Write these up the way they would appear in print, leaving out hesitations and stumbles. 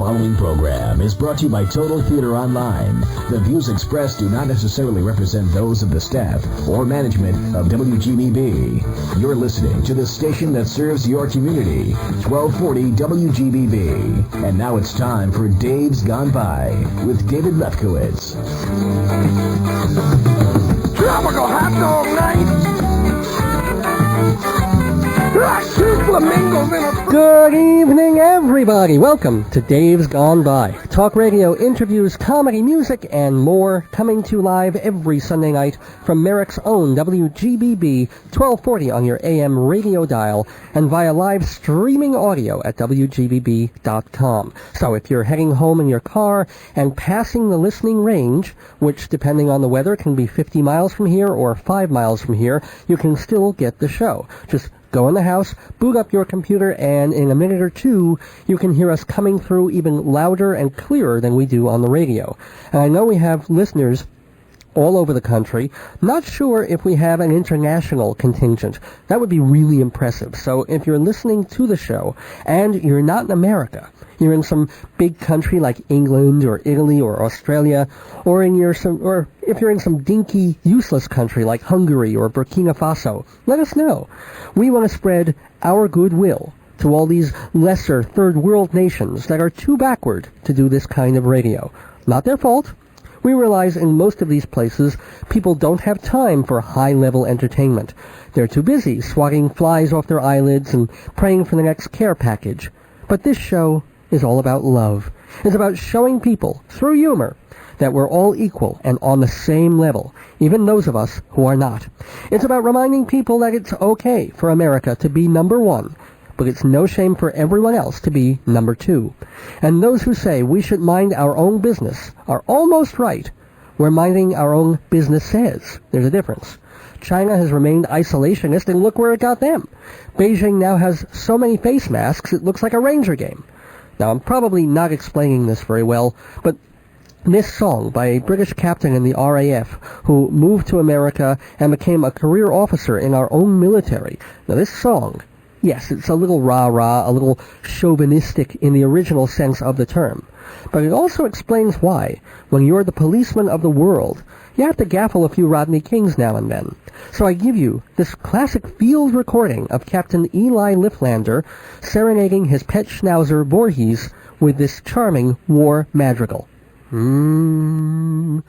following program is brought to you by Total Theater Online. The views expressed do not necessarily represent those of the staff or management of WGBB. You're listening to the station that serves your community, 1240 WGBB. And now it's time for Dave's Gone By with David Lefkowitz. Tropical hot dog night. Good evening, everybody. Welcome to Dave's Gone By. Talk radio, interviews, comedy, music, and more, coming to you live every Sunday night from Merrick's own WGBB 1240 on your AM radio dial and via live streaming audio at WGBB.com. So if you're heading home in your car and passing the listening range, which depending on the weather can be 50 miles from here or 5 miles from here, you can still get the show. Just go in the house, boot up your computer, and in a minute or two, you can hear us coming through even louder and clearer than we do on the radio. And I know we have listeners all over the country. Not sure if we have an international contingent. That would be really impressive. So if you're listening to the show and you're not in America, you're in some big country like England or Italy or Australia, or if you're in some dinky, useless country like Hungary or Burkina Faso, let us know. We want to spread our goodwill to all these lesser third world nations that are too backward to do this kind of radio. Not their fault. We realize in most of these places, people don't have time for high-level entertainment. They're too busy swatting flies off their eyelids and praying for the next care package. But this show is all about love. It's about showing people, through humor, that we're all equal and on the same level, even those of us who are not. It's about reminding people that it's okay for America to be number one, but it's no shame for everyone else to be number two. And those who say we should mind our own business are almost right. We're minding our own businesses. There's a difference. China has remained isolationist, and look where it got them. Beijing now has so many face masks it looks like a Ranger game. Now, I'm probably not explaining this very well, but this song by a British captain in the RAF who moved to America and became a career officer in our own military. Now, this song, yes, it's a little rah-rah, a little chauvinistic in the original sense of the term. But it also explains why, when you're the policeman of the world, you have to gaffle a few Rodney Kings now and then. So I give you this classic field recording of Captain Eli Liflander serenading his pet schnauzer Voorhees with this charming war madrigal. Oh,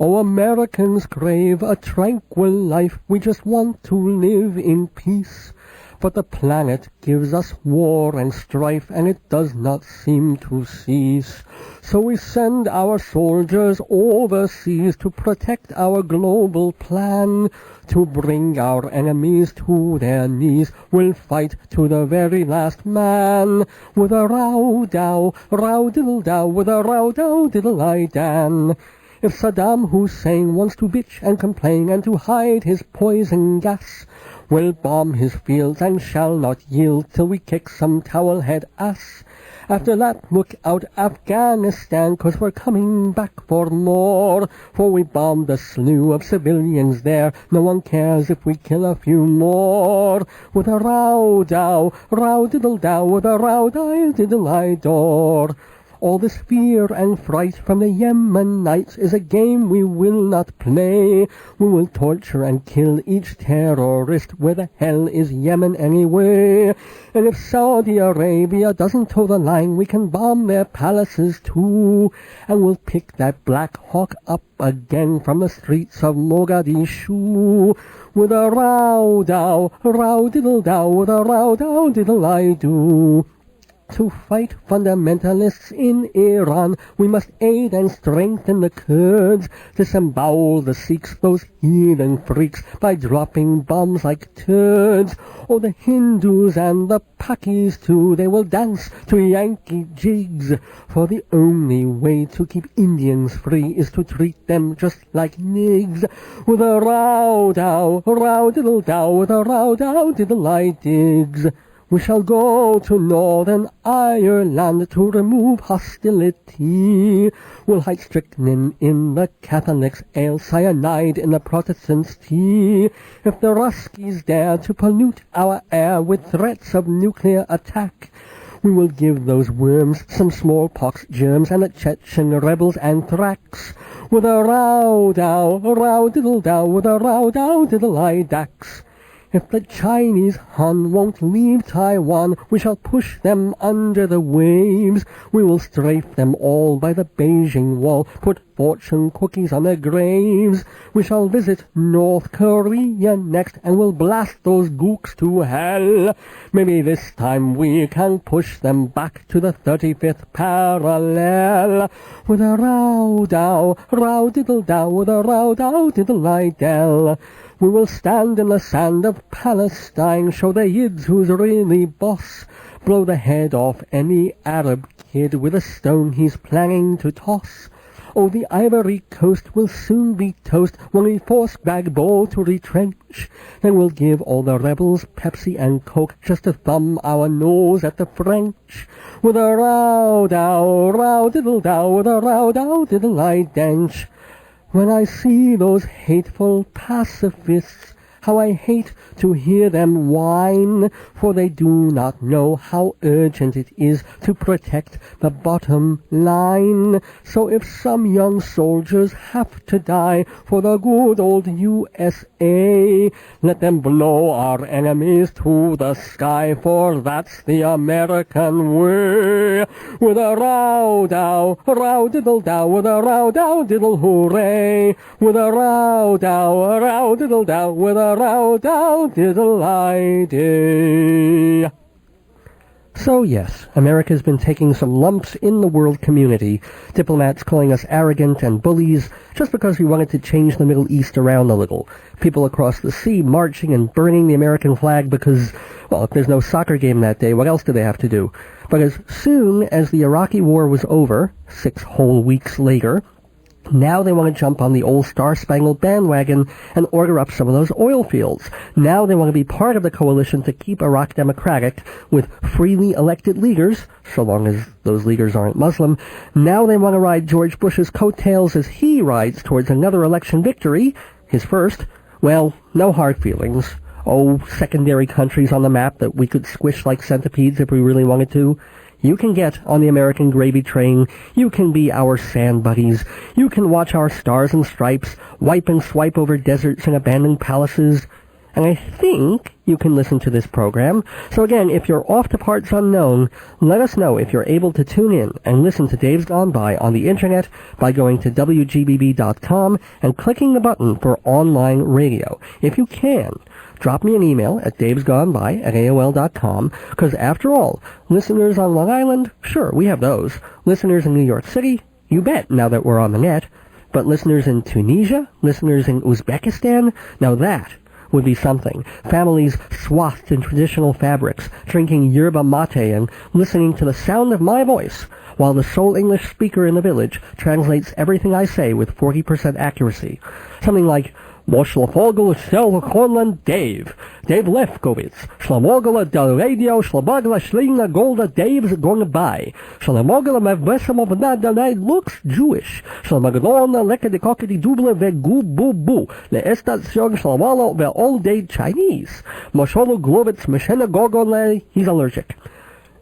Americans crave a tranquil life. We just want to live in peace. But the planet gives us war and strife, and it does not seem to cease. So we send our soldiers overseas to protect our global plan, to bring our enemies to their knees. We'll fight to the very last man, with a row-dow, row-diddle-dow, with a row-dow-diddle-I-dan. If Saddam Hussein wants to bitch and complain and to hide his poison gas, we'll bomb his fields and shall not yield till we kick some towel-head ass. After that, look out Afghanistan, 'cause we're coming back for more. For we bombed a slew of civilians there. No one cares if we kill a few more. With a row-dow, row-diddle-dow, with a row-diddle-I-door. All this fear and fright from the Yemenites is a game we will not play. We will torture and kill each terrorist. Where the hell is Yemen anyway? And if Saudi Arabia doesn't toe the line, we can bomb their palaces too. And we'll pick that Black Hawk up again from the streets of Mogadishu. With a row-dow, row-diddle-dow, with a row-dow-diddle-I-do. To fight fundamentalists in Iran, we must aid and strengthen the Kurds, disembowel the Sikhs, those heathen freaks, by dropping bombs like turds. Oh, the Hindus and the Pakis too, they will dance to Yankee jigs, for the only way to keep Indians free is to treat them just like nigs. With a row-dow, row-diddle-dow, with a row-dow-diddle-I-digs. We shall go to Northern Ireland to remove hostility. We'll hide strychnine in the Catholics' ale, cyanide in the Protestants' tea. If the Ruskies dare to pollute our air with threats of nuclear attack, We will give those worms some smallpox germs and the Chechen rebels anthrax. With a row-dow, row-diddle-dow, with a row-dow, diddle-I-dax. If the Chinese Hun won't leave Taiwan, we shall push them under the waves. We will strafe them all by the Beijing Wall, put fortune cookies on their graves. We shall visit North Korea next, and we'll blast those gooks to hell. Maybe this time we can push them back to the 35th parallel. With a row-dow, row-diddle-dow, with a row-dow, diddle-I-dell. We will stand in the sand of Palestine, show the Yids who's really boss, blow the head off any Arab kid with a stone he's planning to toss. Oh, the Ivory Coast will soon be toast when we force Gbagbo to retrench. Then we'll give all the rebels Pepsi and Coke just to thumb our nose at the French. With a row-dow, row-diddle-dow, with a row-dow, diddle-I-dench. When I see those hateful pacifists, how I hate to hear them whine, for they do not know how urgent it is to protect the bottom line. So if some young soldiers have to die for the good old USA, let them blow our enemies to the sky, for that's the American way. With a row-dow, row-diddle-dow, with a row-dow, diddle-hooray. With a row-dow, row-diddle-dow, with a row-dow, diddle-I-day. So yes, America's been taking some lumps in the world community, diplomats calling us arrogant and bullies just because we wanted to change the Middle East around a little. People across the sea marching and burning the American flag because, well, if there's no soccer game that day, what else do they have to do? But as soon as the Iraqi war was over, 6 whole weeks later, now they want to jump on the old Star-Spangled bandwagon and order up some of those oil fields. Now they want to be part of the coalition to keep Iraq democratic with freely elected leaders, so long as those leaders aren't Muslim. Now they want to ride George Bush's coattails as he rides towards another election victory, his first. Well, no hard feelings. Oh, secondary countries on the map that we could squish like centipedes if we really wanted to. You can get on the American gravy train. You can be our sand buddies. You can watch our stars and stripes, wipe and swipe over deserts and abandoned palaces. And I think you can listen to this program. So again, if you're off to parts unknown, let us know if you're able to tune in and listen to Dave's Gone By on the internet by going to WGBB.com and clicking the button for online radio. If you can, drop me an email at davesgoneby@aol.com, because after all, listeners on Long Island, sure, we have those. Listeners in New York City, you bet, now that we're on the net. But listeners in Tunisia, listeners in Uzbekistan, now that would be something. Families swathed in traditional fabrics, drinking yerba mate and listening to the sound of my voice, while the sole English speaker in the village translates everything I say with 40% accuracy. Something like, Moshlavogla Shelkonland Dave Lefkowitz, Slavogla del Radio, Slavogla Shlina Golda Dave's going by. Slavogla Mevesamo Nada looks Jewish. Slavogla Lekadi Kokadi Duble Ve Gu Bu Bu. Le Estacion Slavalo Ve Old Day Chinese. Mosholo Globitz Meshena Gogole, he's allergic.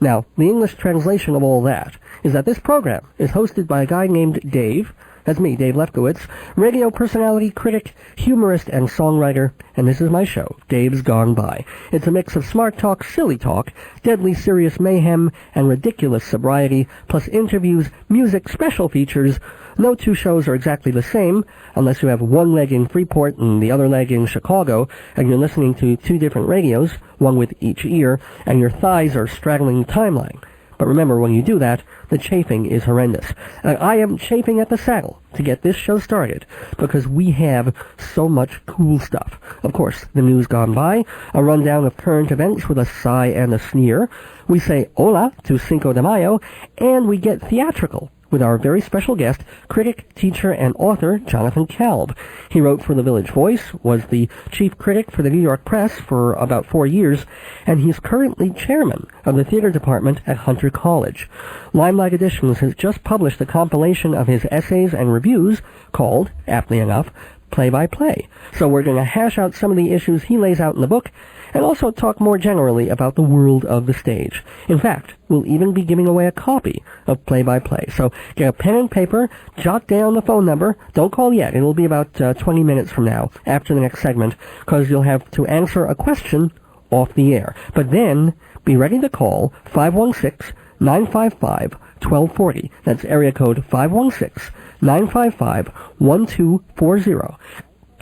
Now, the English translation of all that is that this program is hosted by a guy named Dave. That's me, Dave Lefkowitz, radio personality, critic, humorist, and songwriter, and this is my show, Dave's Gone By. It's a mix of smart talk, silly talk, deadly serious mayhem, and ridiculous sobriety, plus interviews, music, special features. No two shows are exactly the same, unless you have one leg in Freeport and the other leg in Chicago, and you're listening to 2 different radios, one with each ear, and your thighs are straddling the timeline. But remember, when you do that, the chafing is horrendous. I am chafing at the saddle to get this show started, because we have so much cool stuff. Of course, the news gone by, a rundown of current events with a sigh and a sneer. We say hola to Cinco de Mayo, and we get theatrical with our very special guest, critic, teacher, and author, Jonathan Kalb. He wrote for The Village Voice, was the chief critic for the New York Press for about 4 years, and he's currently chairman of the theater department at Hunter College. Limelight Editions has just published a compilation of his essays and reviews called, aptly enough, play-by-play. So we're going to hash out some of the issues he lays out in the book, and also talk more generally about the world of the stage. In fact, we'll even be giving away a copy of Play-by-Play. So get a pen and paper, jot down the phone number. Don't call yet. It'll be about 20 minutes from now, after the next segment, because you'll have to answer a question off the air. But then, be ready to call 516-955-1240. That's area code 516-955-1240.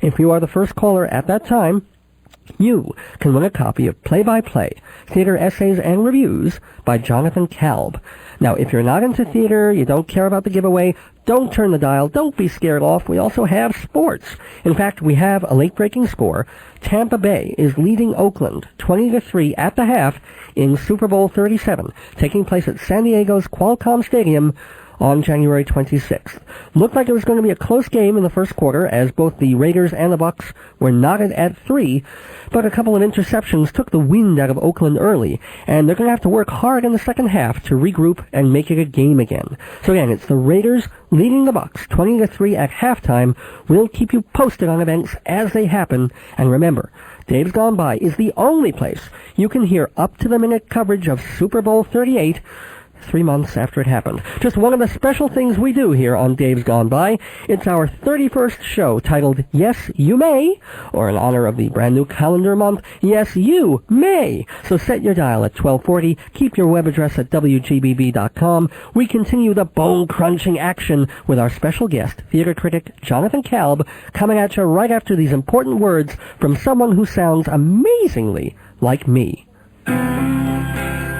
If you are the first caller at that time, you can win a copy of Play-by-Play, Theater Essays and Reviews by Jonathan Kalb. Now, if you're not into theater, you don't care about the giveaway, don't turn the dial, don't be scared off. We also have sports. In fact, we have a late-breaking score. Tampa Bay is leading Oakland 20-3 at the half in Super Bowl 37, taking place at San Diego's Qualcomm Stadium on January 26th. Looked like it was going to be a close game in the first quarter, as both the Raiders and the Bucks were knotted at 3, but a couple of interceptions took the wind out of Oakland early, and they're going to have to work hard in the second half to regroup and make it a game again. So again, it's the Raiders leading the Bucks 20-3 at halftime. We'll keep you posted on events as they happen, and remember, Dave's Gone By is the only place you can hear up-to-the-minute coverage of Super Bowl 38 3 months after it happened. Just one of the special things we do here on Dave's Gone By. It's our 31st show, titled Yes, You May, or in honor of the brand new calendar month, Yes, You May. So set your dial at 1240, keep your web address at WGBB.com. We continue the bone-crunching action with our special guest, theater critic Jonathan Kalb, coming at you right after these important words from someone who sounds amazingly like me.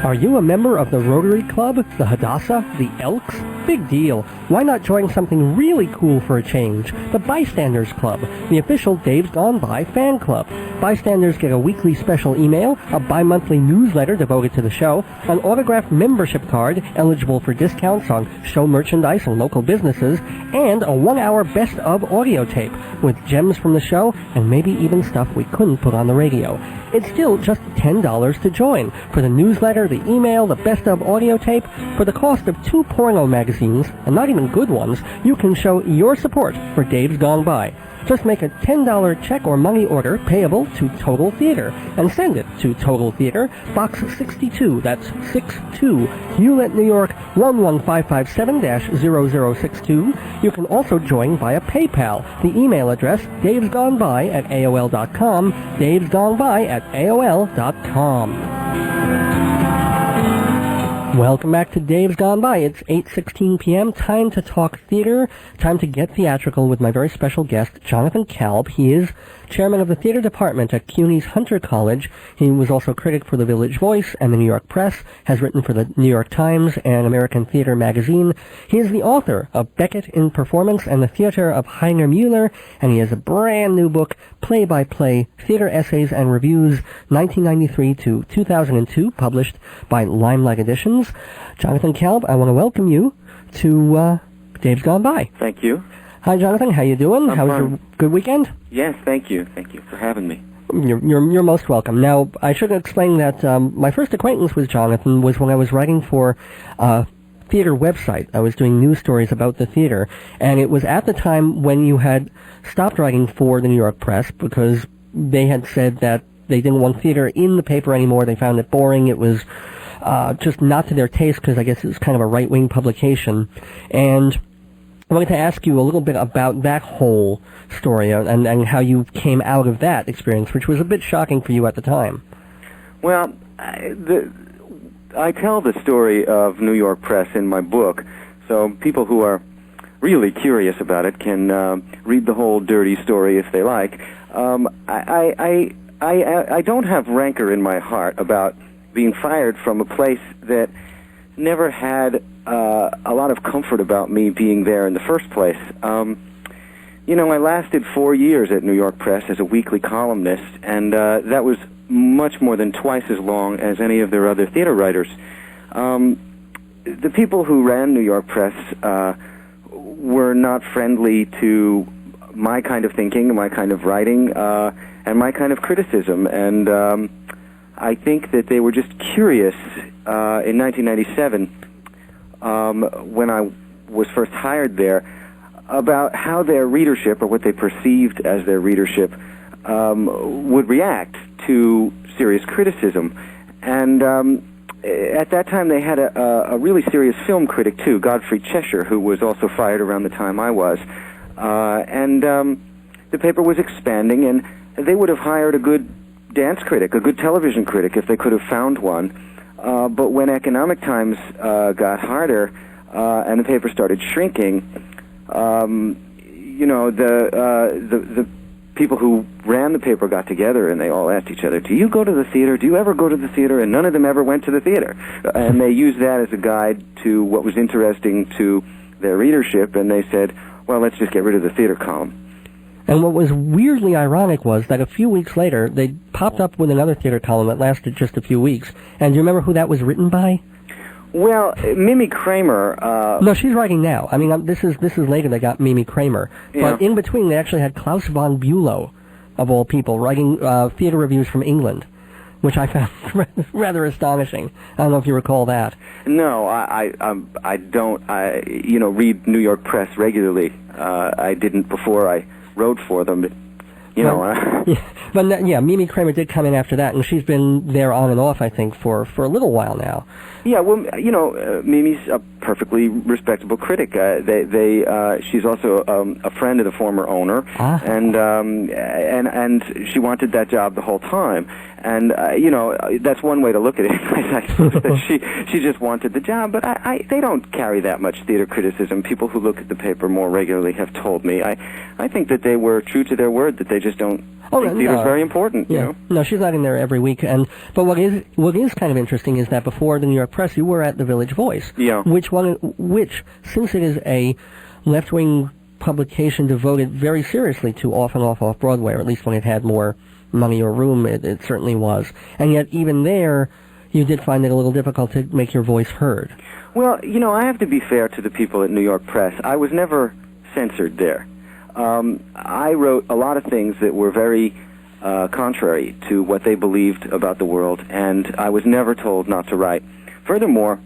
Are you a member of the Rotary Club, the Hadassah, the Elks? Big deal. Why not join something really cool for a change? The Bystanders Club, the official Dave's Gone By fan club. Bystanders get a weekly special email, a bi-monthly newsletter devoted to the show, an autographed membership card eligible for discounts on show merchandise and local businesses, and a 1-hour best-of audio tape with gems from the show and maybe even stuff we couldn't put on the radio. It's still just $10 to join. For the newsletter, the email, the best-of audio tape, for the cost of 2 porno magazines, and not even good ones, you can show your support for Dave's Gone By. Just make a $10 check or money order payable to Total Theater and send it to Total Theater, Box 62, that's 62, Hewlett, New York 11557-0062. You can also join via PayPal. The email address, davesgoneby@aol.com, davesgoneby@aol.com. Welcome back to Dave's Gone By. It's 8:16 p.m. Time to talk theater. Time to get theatrical with my very special guest, Jonathan Kalb. He is chairman of the theater department at CUNY's Hunter College. He was also critic for the Village Voice and the New York Press, has written for the New York Times and American Theater Magazine. He is the author of Beckett in Performance and the Theater of Heiner Mueller, and he has a brand new book, Play-by-Play, Theater Essays and Reviews, 1993 to 2002, published by Limelight Editions. Jonathan Kalb, I want to welcome you to Dave's Gone By. Thank you. Hi, Jonathan. How you doing? How was your good weekend? Yes, thank you. Thank you for having me. You're most welcome. Now, I should explain that my first acquaintance with Jonathan was when I was writing for a theater website. I was doing news stories about the theater, and it was at the time when you had stopped writing for the New York Press because they had said that they didn't want theater in the paper anymore. They found it boring. It was just not to their taste because I guess it was kind of a right-wing publication. And I wanted to ask you a little bit about that whole story and how you came out of that experience, which was a bit shocking for you at the time. Well, I tell the story of New York Press in my book, so people who are really curious about it can read the whole dirty story if they like. I don't have rancor in my heart about being fired from a place that never had a lot of comfort about me being there in the first place. You know, I lasted 4 years at New York Press as a weekly columnist, and that was much more than twice as long as any of their other theater writers. The people who ran New York Press were not friendly to my kind of thinking, my kind of writing, and my kind of criticism, and I think that they were just curious in 1997 when I was first hired there. about how their readership, or what they perceived as their readership, would react to serious criticism. And at that time they had a really serious film critic too, Godfrey Cheshire, who was also fired around the time I was. And the paper was expanding, and they would have hired a good dance critic, a good television critic, if they could have found one. But when economic times got harder and the paper started shrinking, the people who ran the paper got together and they all asked each other, do you go to the theater? Do you ever go to the theater? And none of them ever went to the theater. And they used that as a guide to what was interesting to their readership, and they said, well, let's just get rid of the theater column. And what was weirdly ironic was that a few weeks later, they popped up with another theater column that lasted just a few weeks. And do you remember who that was written by? Well, Mimi Kramer... No, she's writing now. I mean, this is later they got Mimi Kramer. Yeah. But in between, they actually had Klaus von Bülow, of all people, writing theater reviews from England, which I found rather astonishing. I don't know if you recall that. No, I don't, read New York press regularly. I didn't before I wrote for them, but, Mimi Kramer did come in after that, and she's been there on and off, I think, for a little while now. Yeah, well, Mimi's a perfectly respectable critic. She's also a friend of the former owner, and she wanted that job the whole time. And that's one way to look at it. I suppose that she just wanted the job, but they don't carry that much theater criticism. People who look at the paper more regularly have told me. I think that they were true to their word, that they just don't think theater's very important. Yeah. No, she's not in there every week. But what is kind of interesting is that before the New York Press, you were at the Village Voice. Yeah. Which, since it is a left-wing publication devoted very seriously to off Broadway, or at least when it had more money or room, it certainly was. And yet, even there, you did find it a little difficult to make your voice heard. Well, I have to be fair to the people at New York Press. I was never censored there. I wrote a lot of things that were very contrary to what they believed about the world, and I was never told not to write. Furthermore,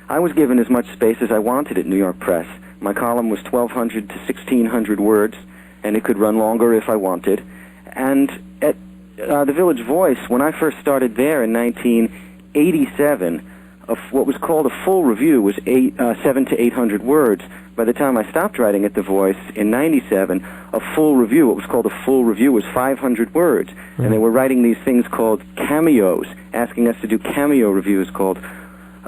I was given as much space as I wanted at New York Press. My column was 1,200 to 1,600 words, and it could run longer if I wanted. And at the Village Voice, when I first started there in 1987, what was called a full review was 700 to 800 words. By the time I stopped writing at The Voice in 97, a full review, what was called a full review, was 500 words. Mm-hmm. And they were writing these things called cameos, asking us to do cameo reviews called,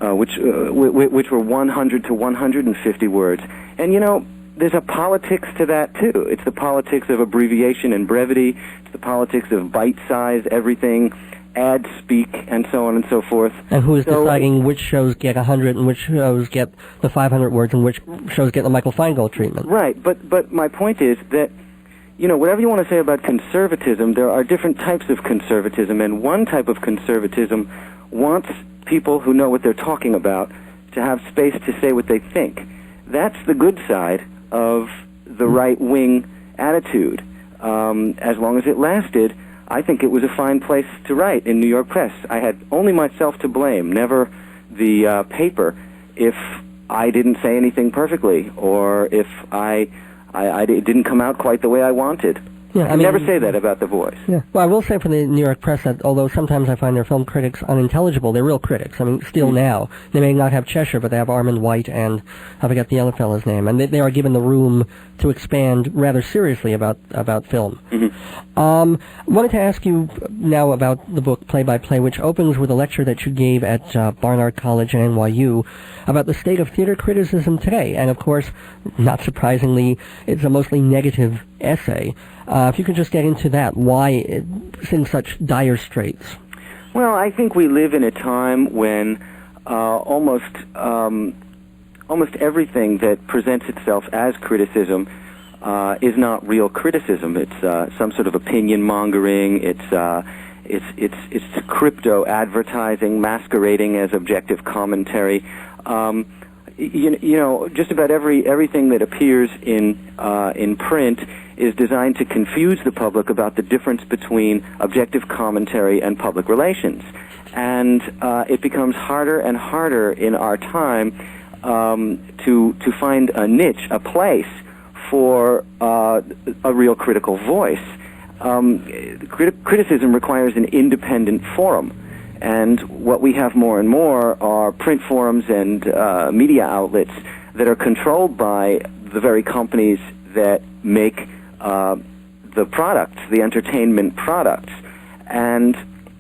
which were 100 to 150 words. And, there's a politics to that, too. It's the politics of abbreviation and brevity. It's the politics of bite-size everything, ad speak, and so on and so forth. And who is deciding which shows get 100 and which shows get the 500 words and which shows get the Michael Feingold treatment? Right, but my point is that, whatever you want to say about conservatism, there are different types of conservatism, and one type of conservatism wants people who know what they're talking about to have space to say what they think. That's the good side of the right-wing attitude. As long as it lasted, I think it was a fine place to write in New York Press. I had only myself to blame, never the paper, if I didn't say anything perfectly, or if it didn't come out quite the way I wanted. Yeah, I never say that about The Voice. Yeah. Well, I will say for the New York Press that although sometimes I find their film critics unintelligible, they're real critics. I mean, still now. They may not have Cheshire, but they have Armand White and, I forget the other fellow's name, and they are given the room to expand rather seriously about film. Mm-hmm. I wanted to ask you now about the book Play by Play, which opens with a lecture that you gave at Barnard College and NYU about the state of theater criticism today. And, of course, not surprisingly, it's a mostly negative essay. If you could just get into that, why it's in such dire straits. Well, I think we live in a time when almost everything that presents itself as criticism is not real criticism. It's some sort of opinion mongering. It's crypto advertising masquerading as objective commentary. Just about everything that appears in print is designed to confuse the public about the difference between objective commentary and public relations. And it becomes harder and harder in our time to find a niche, a place for a real critical voice. Criticism requires an independent forum, and what we have more and more are print forums and media outlets that are controlled by the very companies that make the products, the entertainment products. And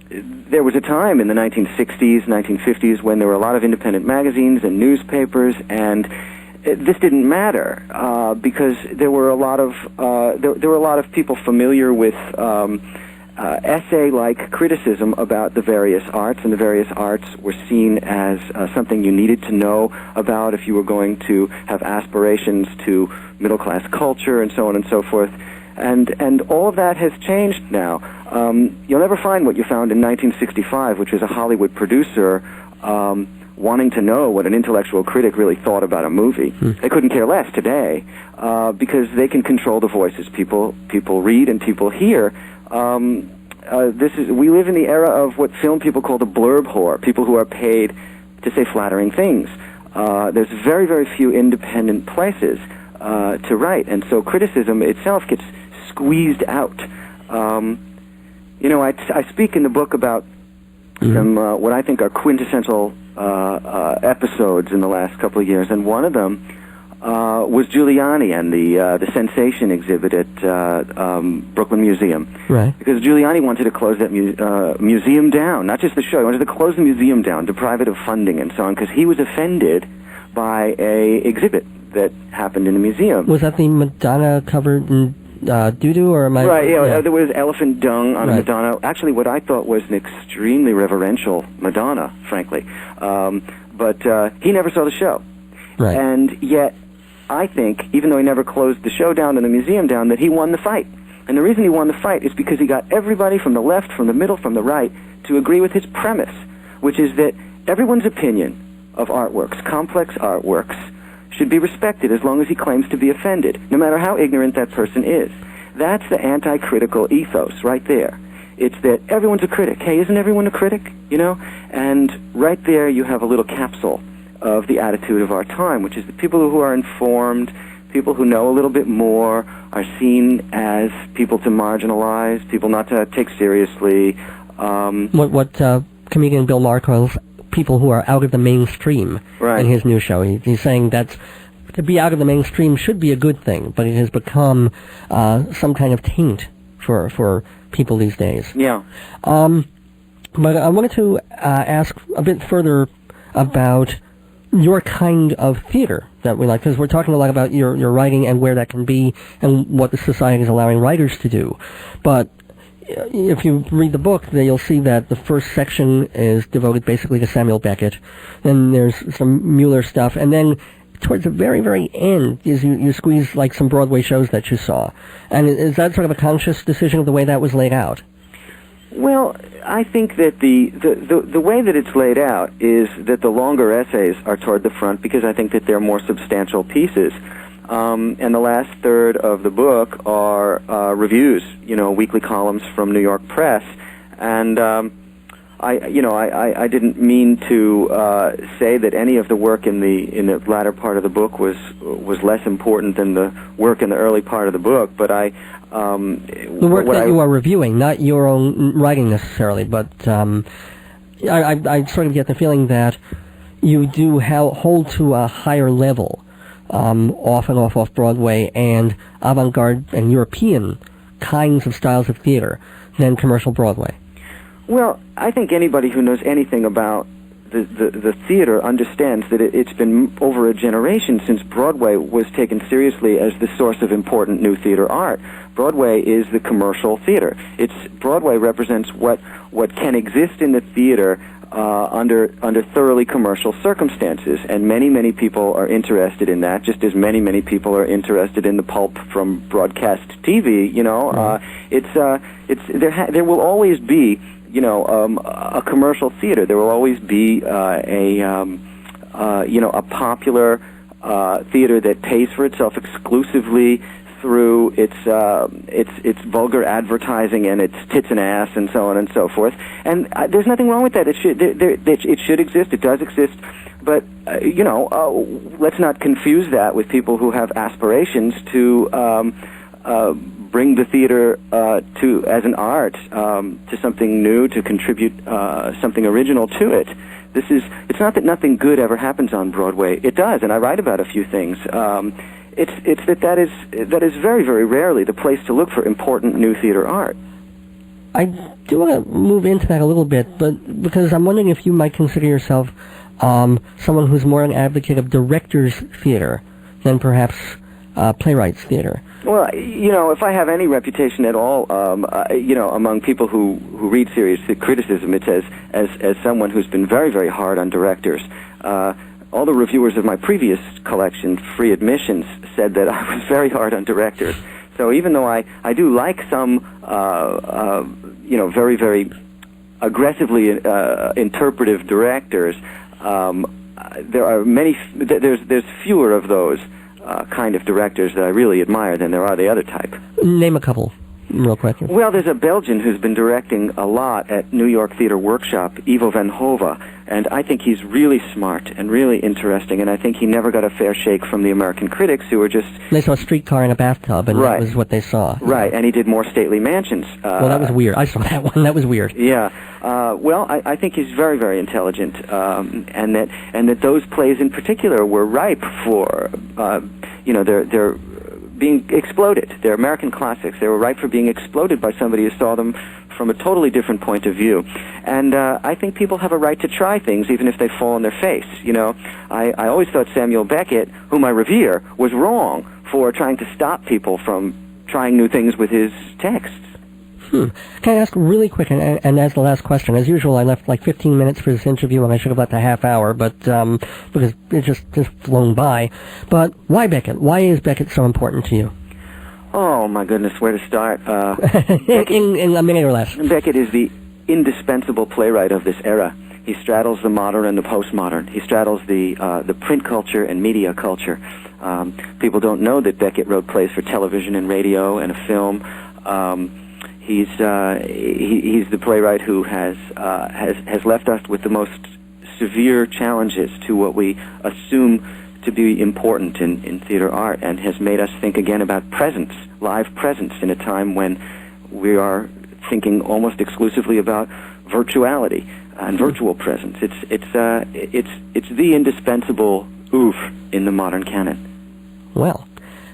there was a time in the 1960s, 1950s when there were a lot of independent magazines and newspapers, and this didn't matter because there were a lot of there were a lot of people familiar with essay-like criticism about the various arts, and the various arts were seen as something you needed to know about if you were going to have aspirations to middle-class culture and so on and so forth. And all of that has changed now. You'll never find what you found in 1965, which was a Hollywood producer wanting to know what an intellectual critic really thought about a movie. They couldn't care less today because they can control the voices people read and people hear. We live in the era of what film people call the blurb whore, people who are paid to say flattering things. There's very, very few independent places to write, and so criticism itself gets squeezed out. I speak in the book about some what I think are quintessential episodes in the last couple of years, and one of them was Giuliani and the Sensation exhibit at Brooklyn Museum. Right. Because Giuliani wanted to close that museum down, not just the show. He wanted to close the museum down, deprive it of funding and so on, because he was offended by a exhibit that happened in the museum. Was that the Madonna covered in doo-doo, or am I... Right, yeah, there was elephant dung on a Madonna. Actually, what I thought was an extremely reverential Madonna, frankly. But he never saw the show. Right. And yet, I think, even though he never closed the show down and the museum down, that he won the fight. And the reason he won the fight is because he got everybody from the left, from the middle, from the right, to agree with his premise, which is that everyone's opinion of artworks, complex artworks, should be respected as long as he claims to be offended, no matter how ignorant that person is. That's the anti-critical ethos right there. It's that everyone's a critic. Hey, isn't everyone a critic? You know? And right there you have a little capsule of the attitude of our time, which is that people who are informed, people who know a little bit more, are seen as people to marginalize, people not to take seriously. What comedian Bill Maher calls people who are out of the mainstream in his new show. He's saying that to be out of the mainstream should be a good thing, but it has become some kind of taint for people these days. Yeah. But I wanted to ask a bit further about your kind of theater that we like, because we're talking a lot about your writing and where that can be and what the society is allowing writers to do. But if you read the book, then you'll see that the first section is devoted basically to Samuel Beckett. Then there's some Mueller stuff, and then towards the very, very end is you squeeze like some Broadway shows that you saw. And is that sort of a conscious decision of the way that was laid out? Well, I think that the way that it's laid out is that the longer essays are toward the front because I think that they're more substantial pieces. And the last third of the book are reviews, weekly columns from New York Press. And I didn't mean to say that any of the work in the latter part of the book was less important than the work in the early part of the book. But the work that you are reviewing, not your own writing necessarily, but I sort of get the feeling that you do hold to a higher level. Off and off Broadway and avant-garde and European kinds of styles of theater than commercial Broadway. Well, I think anybody who knows anything about the theater understands that it's been over a generation since Broadway was taken seriously as the source of important new theater art. Broadway is the commercial theater. Broadway represents what can exist in the theater under thoroughly commercial circumstances, and many people are interested in that, just as many people are interested in the pulp from broadcast TV. There will always be a commercial theater. There will always be a popular theater that pays for itself exclusively through its vulgar advertising and its tits and ass and so on and so forth. And there's nothing wrong with that. It should exist. It does exist. But let's not confuse that with people who have aspirations to bring the theater as an art to something new, to contribute something original to it. It's not that nothing good ever happens on Broadway. It does, and I write about a few things. It's that is very, very rarely the place to look for important new theater art. I do want to move into that a little bit, but because I'm wondering if you might consider yourself someone who's more an advocate of director's theater than perhaps playwrights theater. Well, if I have any reputation at all, among people who read serious criticism, it's as someone who's been very, very hard on directors. All the reviewers of my previous collection, Free Admissions, said that I was very hard on directors. So even though I do like some, very, very aggressively interpretive directors, there are there's fewer of those kind of directors that I really admire than there are the other type. Name a couple, real quick. Well, there's a Belgian who's been directing a lot at New York Theater Workshop, Ivo van Hove, and I think he's really smart and really interesting, and I think he never got a fair shake from the American critics who were just... They saw a streetcar in a bathtub, and right. That was what they saw. Right, and he did More Stately Mansions. Well, that was weird. I saw that one. That was weird. Yeah. I think he's very, very intelligent, and that those plays in particular were ripe for, they're being exploded. They're American classics. They were ripe for being exploded by somebody who saw them from a totally different point of view. And I think people have a right to try things even if they fall on their face. I always thought Samuel Beckett, whom I revere, was wrong for trying to stop people from trying new things with his texts. Can I ask really quick, and as the last question, as usual, I left like 15 minutes for this interview, and I should have left a half hour, but because it just flown by. But why Beckett? Why is Beckett so important to you? Oh, my goodness, where to start? In a minute or less. Beckett is the indispensable playwright of this era. He straddles the modern and the postmodern. He straddles the print culture and media culture. People don't know that Beckett wrote plays for television and radio and a film. He's the playwright who has left us with the most severe challenges to what we assume to be important in theater art, and has made us think again about presence, live presence, in a time when we are thinking almost exclusively about virtuality and virtual presence. It's the indispensable oof in the modern canon. Well,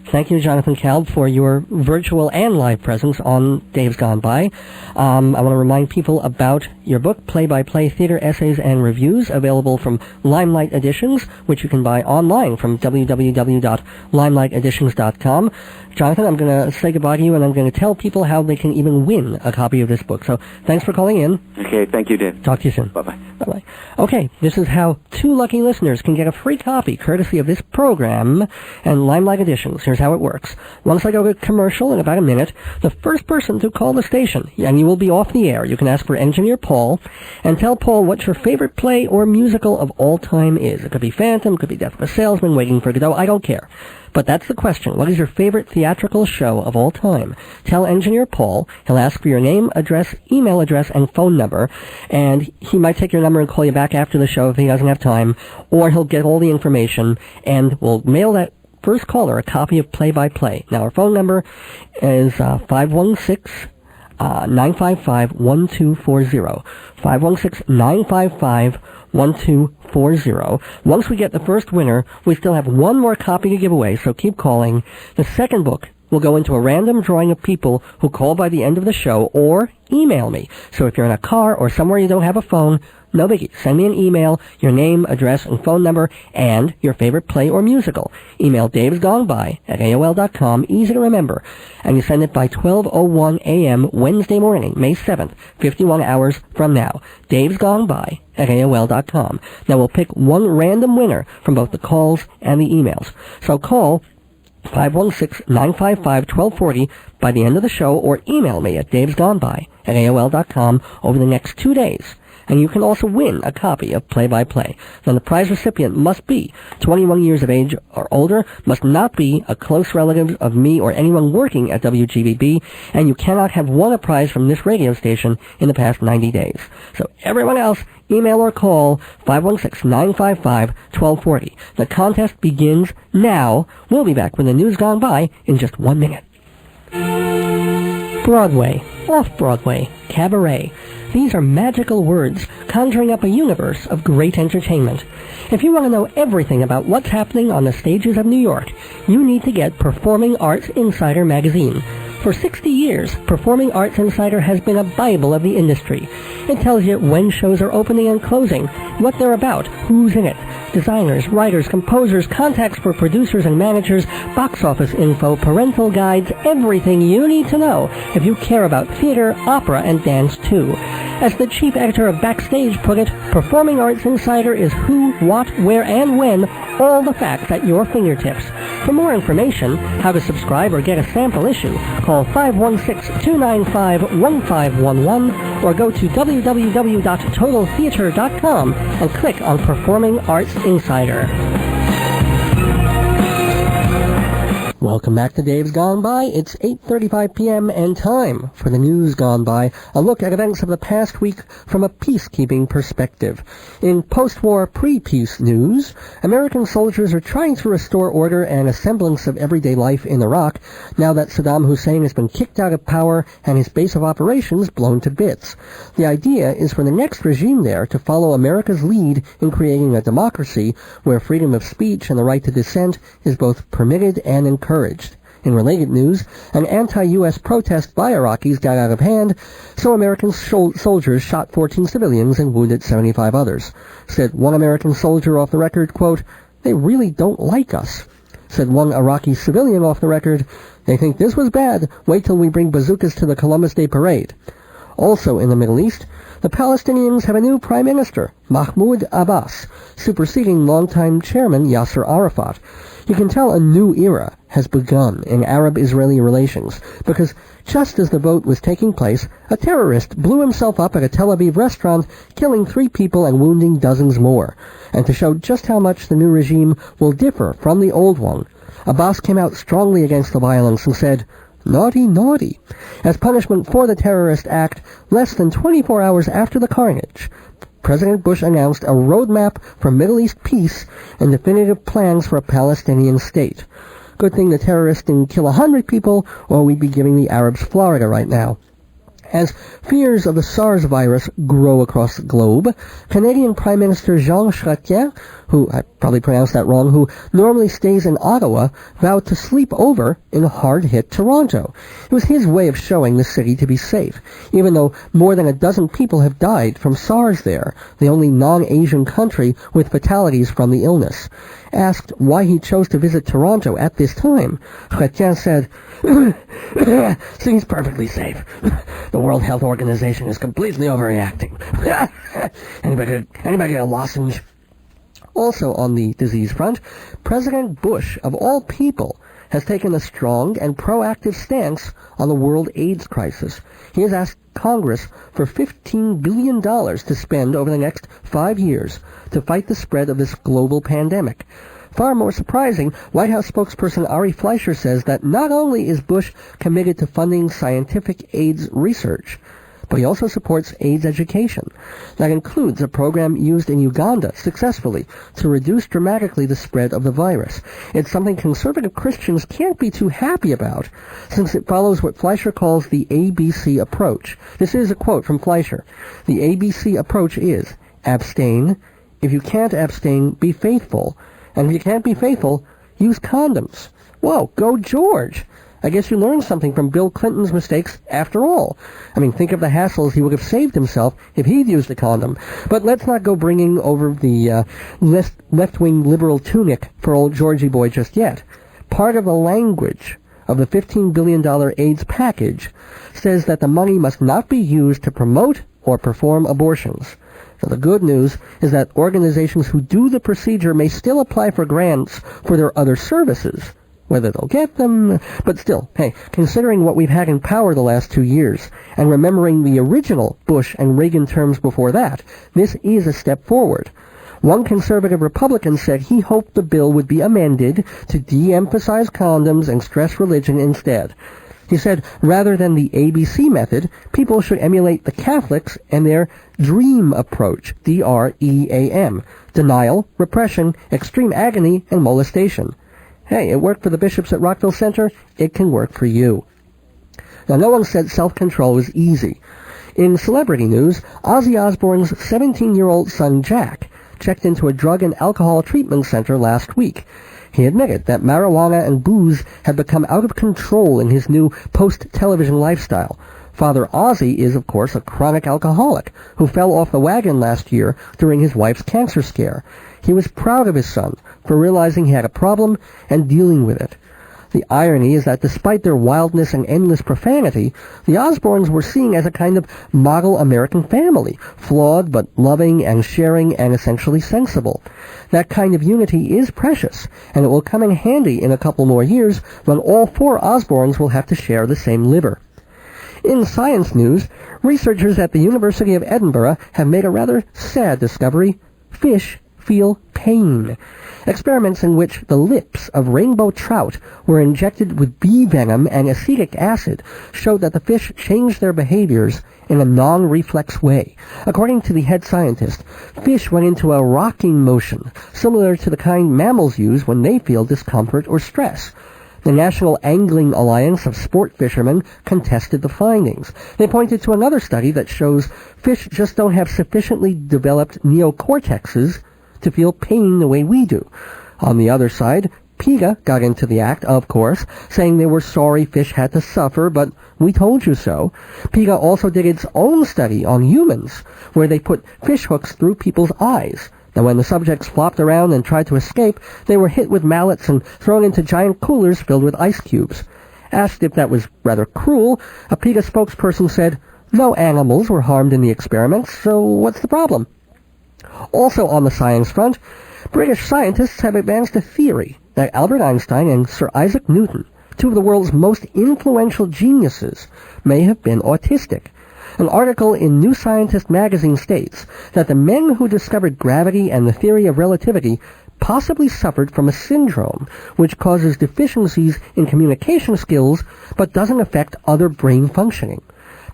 thank you, Jonathan Kalb, for your virtual and live presence on Dave's Gone By. I want to remind people about your book, Play-by-Play Theater Essays and Reviews, available from Limelight Editions, which you can buy online from www.limelighteditions.com. Jonathan, I'm going to say goodbye to you, and I'm going to tell people how they can even win a copy of this book. So thanks for calling in. Okay, thank you, Dave. Talk to you soon. Bye-bye. Bye-bye. Okay, this is how 2 lucky listeners can get a free copy, courtesy of this program and Limelight Editions. Here's how it works. Once I go to commercial in about a minute, the first person to call the station, and you will be off the air, you can ask for Engineer Paul, and tell Paul what your favorite play or musical of all time is. It could be Phantom, it could be Death of a Salesman, Waiting for Godot, I don't care. But that's the question. What is your favorite theatrical show of all time? Tell Engineer Paul. He'll ask for your name, address, email address, and phone number. And he might take your number and call you back after the show if he doesn't have time. Or he'll get all the information and we'll mail that first caller a copy of Play-by-Play. Now, our phone number is 516-955-1240. 516-955-1240. Once we get the first winner, we still have one more copy to give away, so keep calling. The second book will go into a random drawing of people who call by the end of the show or email me. So if you're in a car or somewhere you don't have a phone, no biggie. Send me an email, your name, address, and phone number, and your favorite play or musical. Email davesgoneby@aol.com, easy to remember. And you send it by 12:01 a.m. Wednesday morning, May 7th, 51 hours from now. davesgoneby@aol.com. Now we'll pick one random winner from both the calls and the emails. So call 516-955-1240 by the end of the show, or email me at davesgoneby@aol.com over the next 2 days. and you can also win a copy of Play-by-Play. Now, the prize recipient must be 21 years of age or older, must not be a close relative of me or anyone working at WGBB, and you cannot have won a prize from this radio station in the past 90 days. So everyone else, email or call 516-955-1240. The contest begins now. We'll be back when the news gone by in just 1 minute. Broadway, off-Broadway, cabaret. These are magical words conjuring up a universe of great entertainment. If you want to know everything about what's happening on the stages of New York, you need to get Performing Arts Insider magazine. For 60 years, Performing Arts Insider has been a Bible of the industry. It tells you when shows are opening and closing, what they're about, who's in it, designers, writers, composers, contacts for producers and managers, box office info, parental guides, everything you need to know if you care about theater, opera, and dance too. As the chief editor of Backstage put it, Performing Arts Insider is who, what, where, and when, all the facts at your fingertips. For more information, how to subscribe or get a sample issue, call 516-295-1511 or go to www.totaltheater.com and click on Performing Arts Insider. Welcome back to Dave's Gone By. It's 8:35 p.m. and time for the news gone by. A look at events of the past week from a peacekeeping perspective. In post-war, pre-peace news, American soldiers are trying to restore order and a semblance of everyday life in Iraq now that Saddam Hussein has been kicked out of power and his base of operations blown to bits. The idea is for the next regime there to follow America's lead in creating a democracy where freedom of speech and the right to dissent is both permitted and encouraged. In related news, an anti-U.S. protest by Iraqis got out of hand, so American soldiers shot 14 civilians and wounded 75 others. Said one American soldier off the record, quote, "They really don't like us." Said one Iraqi civilian off the record, "They think this was bad. Wait till we bring bazookas to the Columbus Day Parade." Also in the Middle East, the Palestinians have a new prime minister, Mahmoud Abbas, superseding longtime chairman Yasser Arafat. You can tell a new era has begun in Arab-Israeli relations, because just as the vote was taking place, a terrorist blew himself up at a Tel Aviv restaurant, killing 3 people and wounding dozens more. And to show just how much the new regime will differ from the old one, Abbas came out strongly against the violence and said, "Naughty, naughty." As punishment for the terrorist act, less than 24 hours after the carnage, President Bush announced a roadmap for Middle East peace and definitive plans for a Palestinian state. Good thing the terrorists didn't kill 100 people, or we'd be giving the Arabs Florida right now. As fears of the SARS virus grow across the globe, Canadian Prime Minister Jean Chrétien, who, I probably pronounced that wrong, who normally stays in Ottawa, vowed to sleep over in hard-hit Toronto. It was his way of showing the city to be safe, even though more than a dozen people have died from SARS there, the only non-Asian country with fatalities from the illness. Asked why he chose to visit Toronto at this time, Chrétien said, "City's perfectly safe. The World Health Organization is completely overreacting. Anybody get a lozenge?" Also on the disease front, President Bush, of all people, has taken a strong and proactive stance on the world AIDS crisis. He has asked Congress for $15 billion to spend over the next 5 years to fight the spread of this global pandemic. Far more surprising, White House spokesperson Ari Fleischer says that not only is Bush committed to funding scientific AIDS research, but he also supports AIDS education. That includes a program used in Uganda successfully to reduce dramatically the spread of the virus. It's something conservative Christians can't be too happy about, since it follows what Fleischer calls the ABC approach. This is a quote from Fleischer. The ABC approach is, abstain. If you can't abstain, be faithful. And if you can't be faithful, use condoms. Whoa, go George! I guess you learned something from Bill Clinton's mistakes after all. I mean, think of the hassles he would have saved himself if he'd used a condom. But let's not go bringing over the left-wing liberal tunic for old Georgie boy just yet. Part of the language of the $15 billion AIDS package says that the money must not be used to promote or perform abortions. Now, the good news is that organizations who do the procedure may still apply for grants for their other services, whether they'll get them, but still, hey, considering what we've had in power the last 2 years, and remembering the original Bush and Reagan terms before that, this is a step forward. One conservative Republican said he hoped the bill would be amended to de-emphasize condoms and stress religion instead. He said, rather than the ABC method, people should emulate the Catholics and their DREAM approach, D-R-E-A-M, denial, repression, extreme agony, and molestation. Hey, it worked for the bishops at Rockville Center. It can work for you. Now, no one said self-control was easy. In celebrity news, Ozzy Osbourne's 17-year-old son, Jack, checked into a drug and alcohol treatment center last week. He admitted that marijuana and booze had become out of control in his new post-television lifestyle. Father Ozzy is, of course, a chronic alcoholic who fell off the wagon last year during his wife's cancer scare. He was proud of his son for realizing he had a problem and dealing with it. The irony is that despite their wildness and endless profanity, the Osbournes were seen as a kind of model American family, flawed but loving and sharing and essentially sensible. That kind of unity is precious, and it will come in handy in a couple more years when all 4 Osbournes will have to share the same liver. In science news, researchers at the University of Edinburgh have made a rather sad discovery. Fish feel pain. Experiments in which the lips of rainbow trout were injected with bee venom and acetic acid showed that the fish changed their behaviors in a non-reflex way. According to the head scientist, fish went into a rocking motion, similar to the kind mammals use when they feel discomfort or stress. The National Angling Alliance of Sport Fishermen contested the findings. They pointed to another study that shows fish just don't have sufficiently developed neocortexes to feel pain the way we do. On the other side, PETA got into the act, of course, saying they were sorry fish had to suffer, but we told you so. PETA also did its own study on humans, where they put fish hooks through people's eyes. Now, when the subjects flopped around and tried to escape, they were hit with mallets and thrown into giant coolers filled with ice cubes. Asked if that was rather cruel, a PETA spokesperson said, "No animals were harmed in the experiments, so what's the problem?" Also on the science front, British scientists have advanced a theory that Albert Einstein and Sir Isaac Newton, 2 of the world's most influential geniuses, may have been autistic. An article in New Scientist magazine states that the men who discovered gravity and the theory of relativity possibly suffered from a syndrome which causes deficiencies in communication skills but doesn't affect other brain functioning.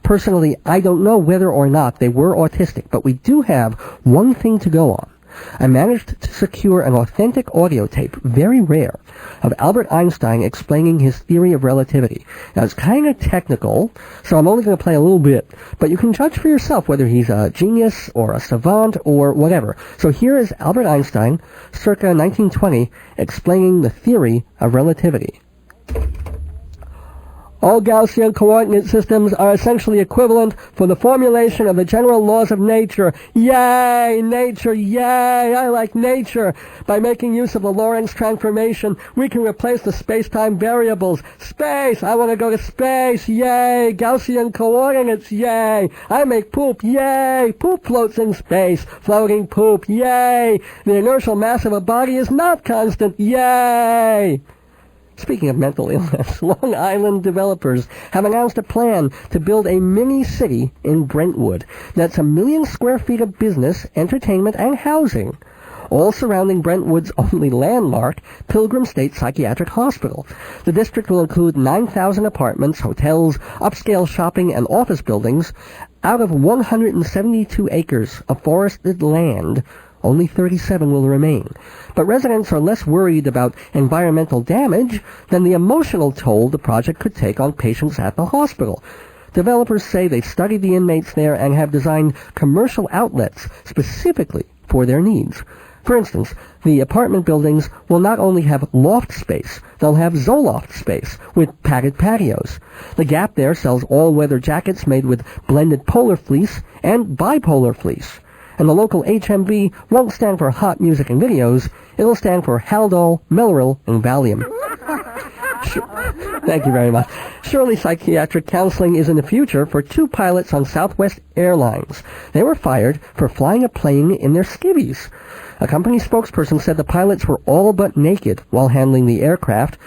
Personally, I don't know whether or not they were autistic, but we do have one thing to go on. I managed to secure an authentic audio tape, very rare, of Albert Einstein explaining his theory of relativity. Now, it's kind of technical, so I'm only going to play a little bit, but you can judge for yourself whether he's a genius or a savant or whatever. So here is Albert Einstein, circa 1920, explaining the theory of relativity. All Gaussian coordinate systems are essentially equivalent for the formulation of the general laws of nature. Yay! Nature! Yay! I like nature! By making use of the Lorentz transformation, we can replace the space-time variables. Space! I want to go to space! Yay! Gaussian coordinates! Yay! I make poop! Yay! Poop floats in space! Floating poop! Yay! The inertial mass of a body is not constant! Yay! Speaking of mental illness, Long Island developers have announced a plan to build a mini-city in Brentwood. That's 1 million square feet of business, entertainment, and housing, all surrounding Brentwood's only landmark, Pilgrim State Psychiatric Hospital. The district will include 9,000 apartments, hotels, upscale shopping, and office buildings. Out of 172 acres of forested land, only 37 will remain. But residents are less worried about environmental damage than the emotional toll the project could take on patients at the hospital. Developers say they've studied the inmates there and have designed commercial outlets specifically for their needs. For instance, the apartment buildings will not only have loft space, they'll have Zoloft space with padded patios. The Gap there sells all-weather jackets made with blended polar fleece and bipolar fleece. And the local HMV won't stand for hot music and videos. It'll stand for Haldol, Melril, and Valium. Thank you very much. Surely psychiatric counseling is in the future for 2 pilots on Southwest Airlines. They were fired for flying a plane in their skivvies. A company spokesperson said the pilots were all but naked while handling the aircraft.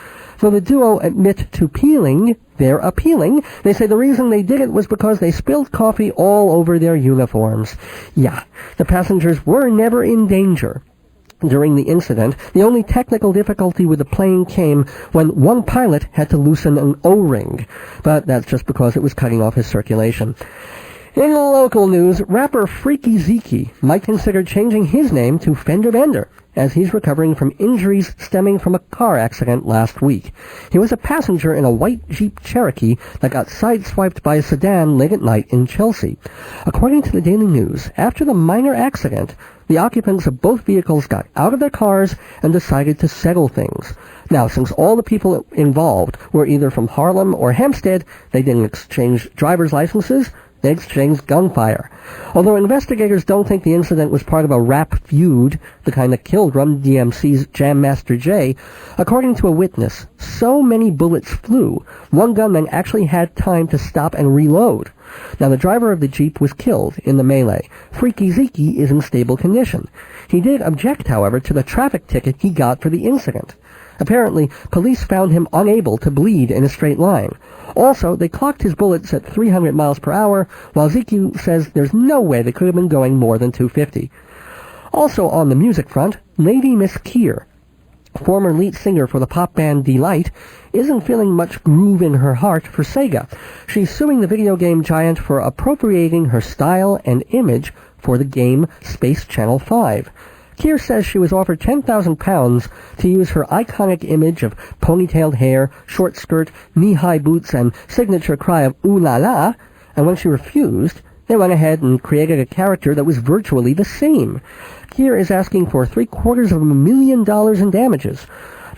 Though the duo admit to peeling, they're appealing. They say the reason they did it was because they spilled coffee all over their uniforms. Yeah, the passengers were never in danger. During the incident, the only technical difficulty with the plane came when one pilot had to loosen an O-ring, but that's just because it was cutting off his circulation. In local news, rapper Freeky Zeeky might consider changing his name to Fender Bender, as he's recovering from injuries stemming from a car accident last week. He was a passenger in a white Jeep Cherokee that got sideswiped by a sedan late at night in Chelsea. According to the Daily News, after the minor accident, the occupants of both vehicles got out of their cars and decided to settle things. Now, since all the people involved were either from Harlem or Hempstead, they didn't exchange driver's licenses. They exchanged gunfire. Although investigators don't think the incident was part of a rap feud, the kind that killed Run DMC's Jam Master Jay, according to a witness, so many bullets flew, one gunman actually had time to stop and reload. Now, the driver of the Jeep was killed in the melee. Freeky Zeeky is in stable condition. He did object, however, to the traffic ticket he got for the incident. Apparently, police found him unable to bleed in a straight line. Also, they clocked his bullets at 300 miles per hour, while Zeeky says there's no way they could have been going more than 250. Also on the music front, Lady Miss Keir, former lead singer for the pop band Delight, isn't feeling much groove in her heart for Sega. She's suing the video game giant for appropriating her style and image for the game Space Channel 5. Keir says she was offered £10,000 to use her iconic image of ponytailed hair, short skirt, knee-high boots, and signature cry of "Ooh la la," and when she refused, they went ahead and created a character that was virtually the same. Keir is asking for $750,000 in damages.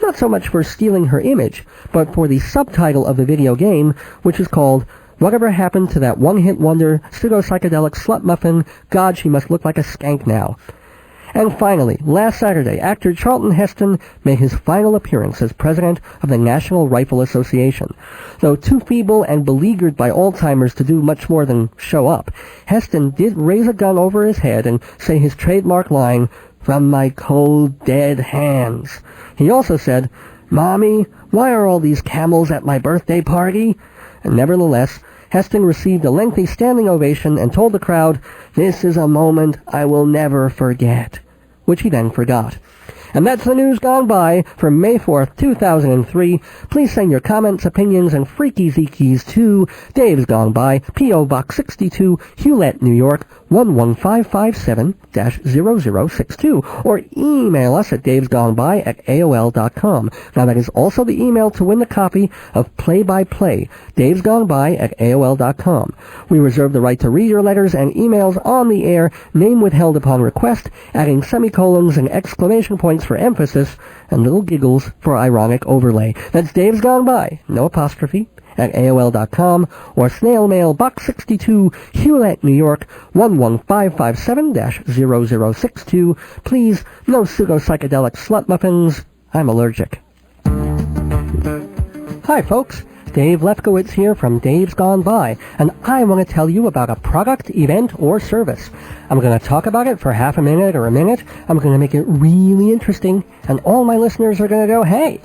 Not so much for stealing her image, but for the subtitle of the video game, which is called "Whatever Happened to That One-Hit Wonder, Pseudo-Psychedelic Slut Muffin? God, She Must Look Like a Skank Now." And finally, last Saturday, actor Charlton Heston made his final appearance as president of the National Rifle Association. Though too feeble and beleaguered by Alzheimer's to do much more than show up, Heston did raise a gun over his head and say his trademark line, "From my cold, dead hands." He also said, "Mommy, why are all these camels at my birthday party?" And nevertheless, Heston received a lengthy standing ovation and told the crowd, "This is a moment I will never forget," which he then forgot. And that's the news gone by for May 4th, 2003. Please send your comments, opinions, and freaky zeekies to Dave's Gone By, P.O. Box 62, Hewlett, New York, 11557-0062, or email us at davesgoneby@aol.com. Now, that is also the email to win the copy of Play by Play, davesgoneby@aol.com. We reserve the right to read your letters and emails on the air, name withheld upon request, adding semicolons and exclamation points for emphasis, and little giggles for ironic overlay. That's Dave's Gone By, no apostrophe, at AOL.com, or snail mail box 62, Hewlett, New York, 11557-0062. Please, no pseudo-psychedelic slut muffins. I'm allergic. Hi, folks. Dave Lefkowitz here from Dave's Gone By, and I want to tell you about a product, event, or service. I'm going to talk about it for half a minute or a minute. I'm going to make it really interesting, and all my listeners are going to go, "Hey,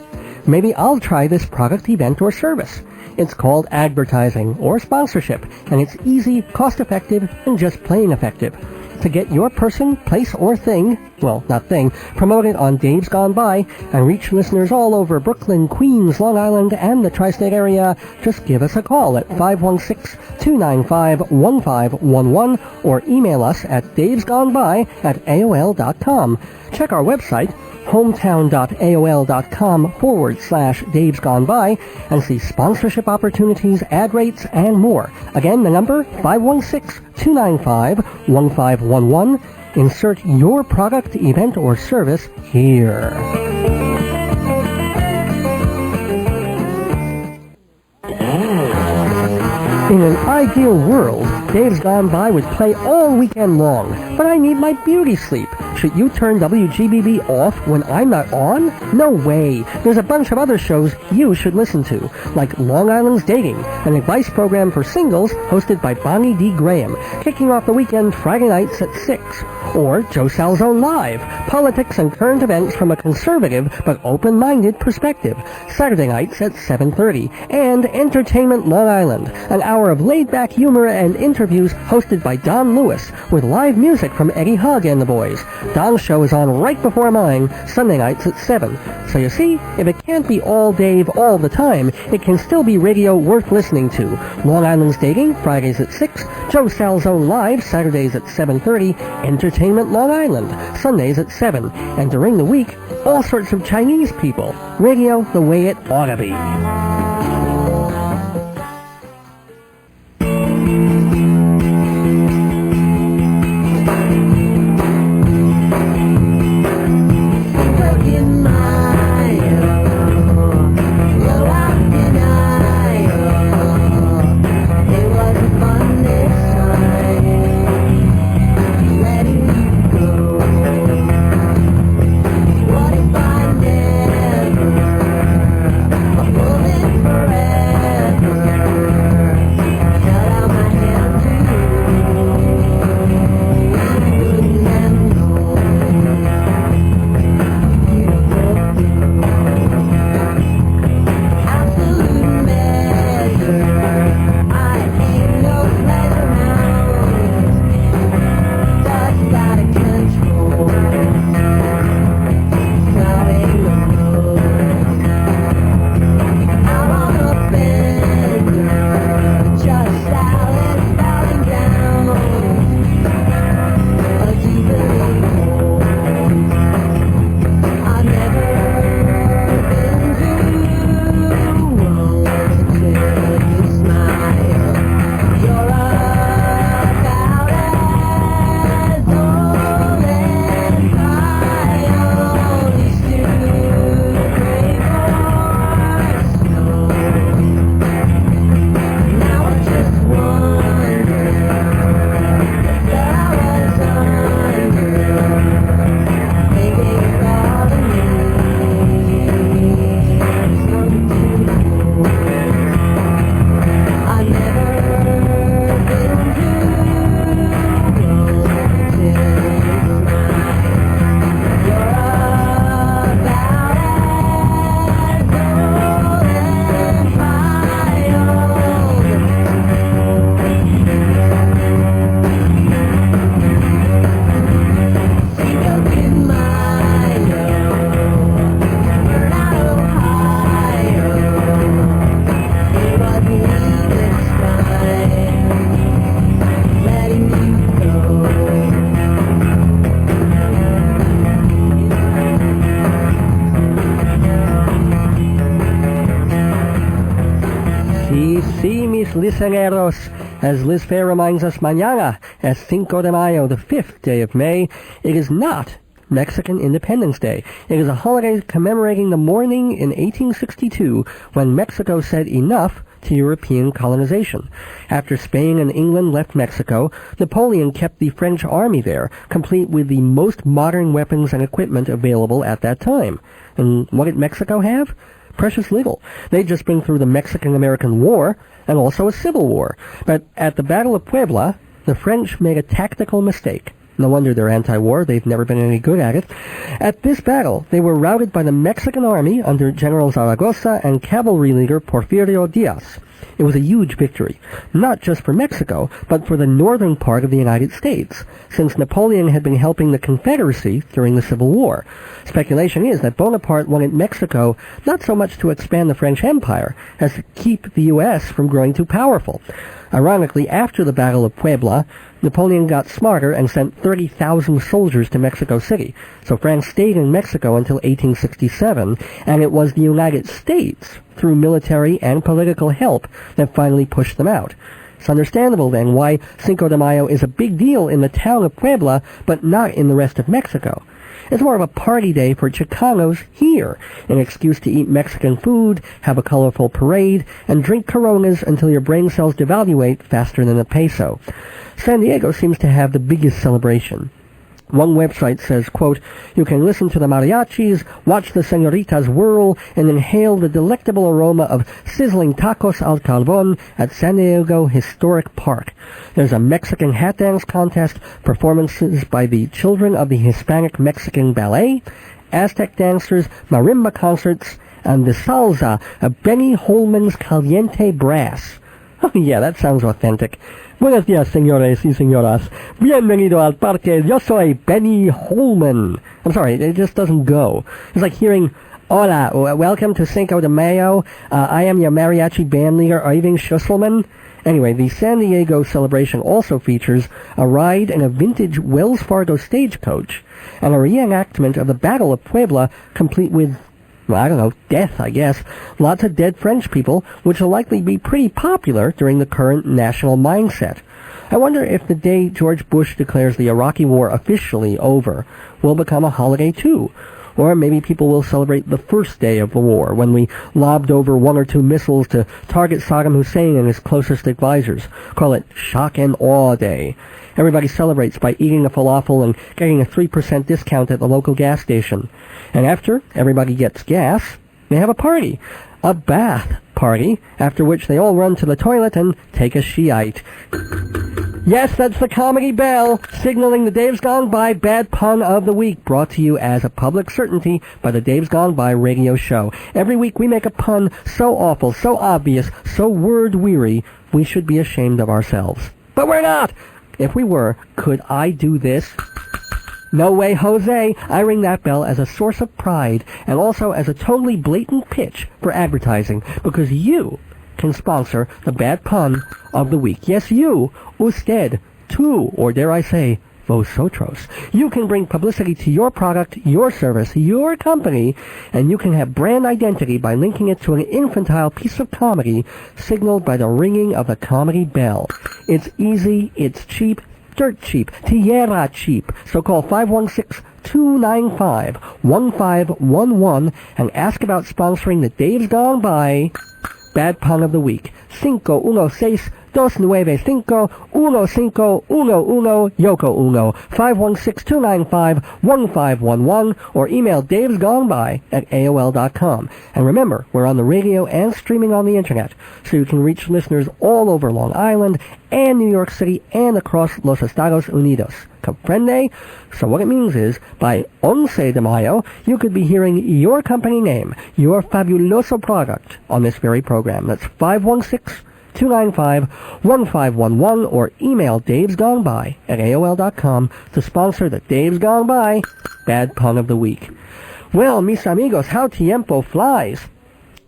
maybe I'll try this product, event, or service." It's called advertising or sponsorship, and it's easy, cost-effective, and just plain effective. To get your person, place, or thing, well, not thing, promoted on Dave's Gone By and reach listeners all over Brooklyn, Queens, Long Island, and the tri-state area, just give us a call at 516-295-1511 or email us at davesgoneby@aol.com. Check our website, hometown.aol.com/Dave's Gone By, and see sponsorship opportunities, ad rates, and more. Again, the number, 516-295-1511. Insert your product, event, or service here. In an ideal world, Dave's Gone By would play all weekend long, but I need my beauty sleep. that you turn WGBB off when I'm not on? No way. There's a bunch of other shows you should listen to, like Long Island's Dating, an advice program for singles hosted by Bonnie D. Graham, kicking off the weekend Friday nights at 6. Or Joe Salzone Live, politics and current events from a conservative but open-minded perspective, Saturday nights at 7:30. And Entertainment Long Island, an hour of laid-back humor and interviews hosted by Don Lewis, with live music from Eddie Hogg and the boys. Don's show is on right before mine, Sunday nights at 7. So you see, if it can't be all Dave all the time, it can still be radio worth listening to. Long Island's Dating, Fridays at 6, Joe Salzone Live, Saturdays at 7:30, Entertainment Long Island, Sundays at 7, and during the week, all sorts of Chinese people. Radio the way it ought to be. Listeneros, as Liz Fair reminds us, mañana es Cinco de Mayo, the 5th day of May. It is not Mexican Independence Day. It is a holiday commemorating the morning in 1862 when Mexico said enough to European colonization. After Spain and England left Mexico, Napoleon kept the French army there, complete with the most modern weapons and equipment available at that time. And what did Mexico have? Precious little. They'd just been through the Mexican-American War and also a civil war. But at the Battle of Puebla, the French made a tactical mistake. No wonder they're anti-war. They've never been any good at it. At this battle, they were routed by the Mexican army under General Zaragoza and cavalry leader Porfirio Diaz. It was a huge victory, not just for Mexico, but for the northern part of the United States, since Napoleon had been helping the Confederacy during the Civil War. Speculation is that Bonaparte wanted Mexico not so much to expand the French Empire as to keep the U.S. from growing too powerful. Ironically, after the Battle of Puebla, Napoleon got smarter and sent 30,000 soldiers to Mexico City. So France stayed in Mexico until 1867, and it was the United States, through military and political help, that finally pushed them out. It's understandable, then, why Cinco de Mayo is a big deal in the town of Puebla, but not in the rest of Mexico. It's more of a party day for Chicanos here, an excuse to eat Mexican food, have a colorful parade, and drink Coronas until your brain cells devaluate faster than a peso. San Diego seems to have the biggest celebration. One website says, quote, "You can listen to the mariachis, watch the senoritas whirl, and inhale the delectable aroma of sizzling tacos al carbon at San Diego Historic Park. There's a Mexican hat dance contest, performances by the children of the Hispanic Mexican Ballet, Aztec dancers, marimba concerts, and the salsa of Benny Holman's Caliente Brass." Oh yeah, that sounds authentic. Buenos días, señores y señoras. Bienvenido al parque. Yo soy Benny Holman. I'm sorry, it just doesn't go. It's like hearing, "Hola, welcome to Cinco de Mayo. I am your mariachi band leader, Irving Schusselman." Anyway, the San Diego celebration also features a ride in a vintage Wells Fargo stagecoach and a reenactment of the Battle of Puebla, complete with, well, I don't know, death, I guess. Lots of dead French people, which will likely be pretty popular during the current national mindset. I wonder if the day George Bush declares the Iraqi war officially over will become a holiday too. Or maybe people will celebrate the first day of the war, when we lobbed over 1 or 2 missiles to target Saddam Hussein and his closest advisors. Call it Shock and Awe Day. Everybody celebrates by eating a falafel and getting a 3% discount at the local gas station. And after everybody gets gas, they have a party. A bath party, after which they all run to the toilet and take a Shiite. Yes, that's the comedy bell, signaling the Dave's Gone By Bad Pun of the Week, brought to you as a public certainty by the Dave's Gone By radio show. Every week we make a pun so awful, so obvious, so word-weary, we should be ashamed of ourselves. But we're not! If we were, could I do this? No way, Jose. I ring that bell as a source of pride and also as a totally blatant pitch for advertising, because you can sponsor the bad pun of the week. Yes, you, usted, tú, or dare I say, vosotros. You can bring publicity to your product, your service, your company, and you can have brand identity by linking it to an infantile piece of comedy signaled by the ringing of the comedy bell. It's easy, it's cheap, dirt cheap, tierra cheap. So call 516-295-1511 and ask about sponsoring the Dave's Gone By Bad Pun of the Week. 516-295-1511, Yoko Uno, 516-295-1511, or email davesgoneby@aol.com. And remember, we're on the radio and streaming on the internet, so you can reach listeners all over Long Island and New York City and across Los Estados Unidos. Comprende? So what it means is, by 11 de Mayo, you could be hearing your company name, your fabuloso product, on this very program. That's 516-295-1511, or email davesgoneby@aol.com to sponsor the Dave's Gone By Bad Pun of the Week. Well, mis amigos, how tiempo flies.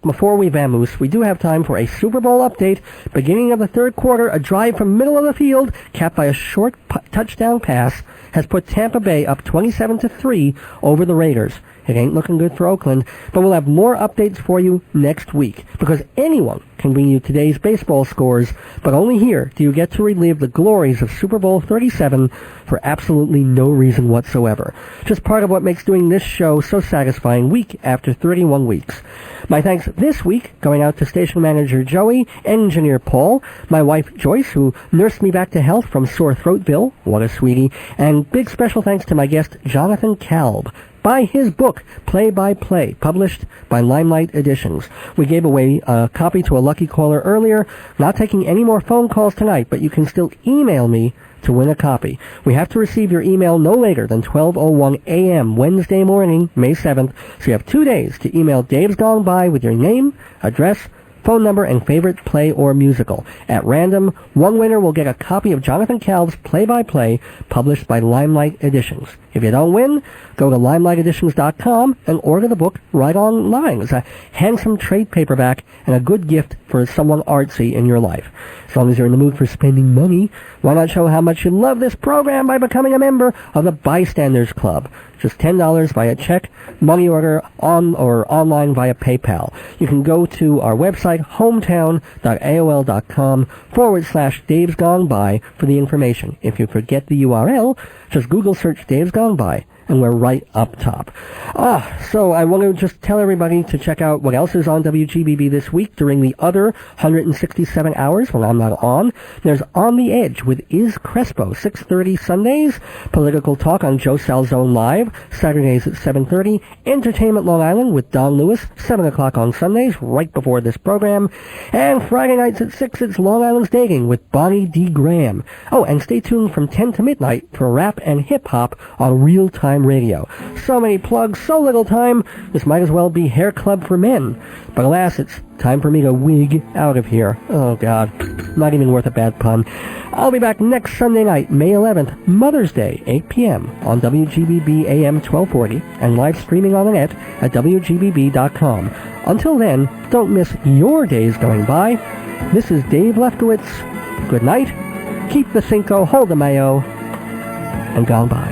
Before we vamoose, we do have time for a Super Bowl update. Beginning of the third quarter, a drive from middle of the field, capped by a short touchdown pass, has put Tampa Bay up 27-3 over the Raiders. It ain't looking good for Oakland, but we'll have more updates for you next week, because anyone can bring you today's baseball scores, but only here do you get to relive the glories of Super Bowl 37 for absolutely no reason whatsoever. Just part of what makes doing this show so satisfying week after 31 weeks. My thanks this week going out to station manager Joey, engineer Paul, my wife Joyce, who nursed me back to health from sore throatville, what a sweetie, and big special thanks to my guest Jonathan Kalb. Buy his book, Play by Play, published by Limelight Editions. We gave away a copy to a lucky caller earlier. Not taking any more phone calls tonight, but you can still email me to win a copy. We have to receive your email no later than 12:01 a.m. Wednesday morning, May 7th, so you have 2 days to email Dave's Gone By with your name, address, phone number, and favorite play or musical. At random, one winner will get a copy of Jonathan Kalb's Play-by-Play, published by Limelight Editions. If you don't win, go to limelighteditions.com and order the book right online. It's a handsome trade paperback and a good gift for someone artsy in your life. As long as you're in the mood for spending money, why not show how much you love this program by becoming a member of the Bystanders Club? Just $10 via check, money order, on or online via PayPal. You can go to our website, hometown.aol.com/Dave's Gone By for the information. If you forget the URL, just Google search Dave's Gone By, and we're right up top. So I want to just tell everybody to check out what else is on WGBB this week during the other 167 hours when I'm not on. There's On the Edge with Iz Crespo, 6:30 Sundays. Political talk on Joe Salzone Live, Saturdays at 7:30. Entertainment Long Island with Don Lewis, 7 o'clock on Sundays, right before this program. And Friday nights at 6, it's Long Island's Dating with Bonnie D. Graham. Oh, and stay tuned from 10 to midnight for rap and hip-hop on Real Time Radio. So many plugs, so little time, this might as well be Hair Club for Men. But alas, it's time for me to wig out of here. Oh, God. Not even worth a bad pun. I'll be back next Sunday night, May 11th, Mother's Day, 8 p.m. on WGBB-AM 1240 and live streaming on the net at WGBB.com. Until then, don't miss your days going by. This is Dave Lefkowitz. Good night. Keep the Cinco, hold the Mayo, and gone by.